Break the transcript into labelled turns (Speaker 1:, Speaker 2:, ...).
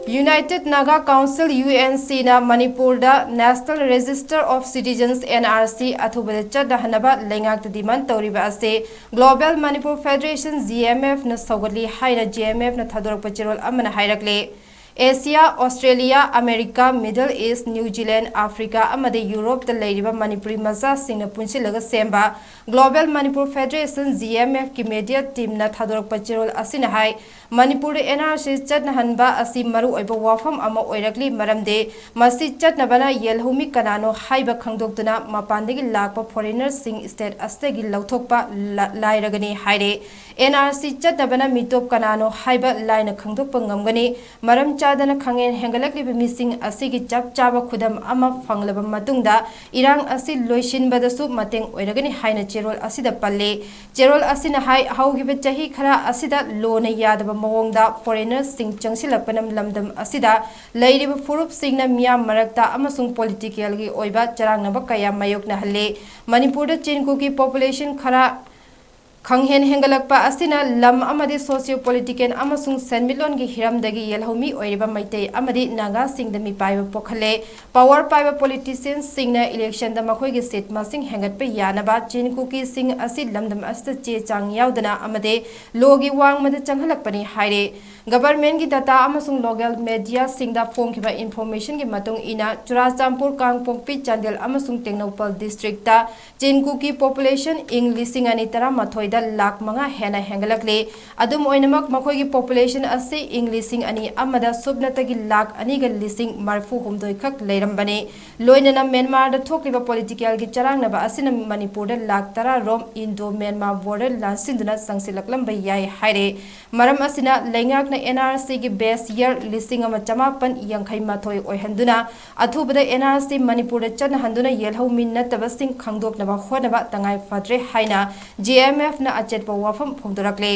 Speaker 1: United Naga Council UNC na Manipur da National Register of Citizens NRC athubada chadahanaba lengak diman tawriba ase Global Manipur Federation GMF na sawgali haina GMF na thadorak pachirol amana hairakle Asia, Australia, America, Middle East, New Zealand, Africa, amade Europe da leiriba Manipuri maza singna punchilaga semba Global Manipur Federation GMF ki media team na thadorak pachirol asina hai Manipur NRC chatnahanba asi maru oiba wafam ama oirakli maramde masi chatnabana yelhumi kanano haiba khangdoktuna mapandagi lakpa foreigners sing state astegi lauthokpa lairagani haire NRC chatnabana mitop kanano haiba laina khangdokpa ngamgani maram chadana khangen hengalakli mising asigi chap chaba khudam ama fanglaba matungda irang asi loishinbadasu mateng oiragani haina cherol asida palle cherol asina hai haugiba chahi khara asida lona yadaba mawongda foreigners sing changsilakpanam lamdam asida leiriba furup singna miyam marakta amasung political gi oiba charangnaba kaya mayokna halle Manipur da chinku ki population khara Khanghen hengalakpa asina lam amadi socio political amasung senmilon gi hiramdagi yelhomi oiriba maitei amadi naga singdami paiba pokhale power paiba politicians singna election da makhoi gi seat masing hengatpa yanaba chinku ki sing asi lamdam asta che chang yaudana amade logi wangmada changhalakpani haire government gi data amasung local media singda phongkiba information gi matung ina Churachampur Kangpokpi Chandel amasung Tengnopal district ta chinku ki population ing lising ani tara mathoi lakh manga hena hengalakle adum oinamak makhoi gi population ase lising ani amada subnatagi lakh ani ga lising marfu humdoi khak leirambane loinana Myanmar da thokliba political gi charangnaba asina Manipur da lakh tara rom Indo Myanmar border lansinduna sangsilaklam bai yai haire maram asina lengak na NRC gi base year lising ama chamapan yankhai mathoi oihanduna athubada NRC Manipur da chan handuna yelhau min natabasing khangdoknaba honaba tangai fadre haina GMF na achetpa wafam phongdorakle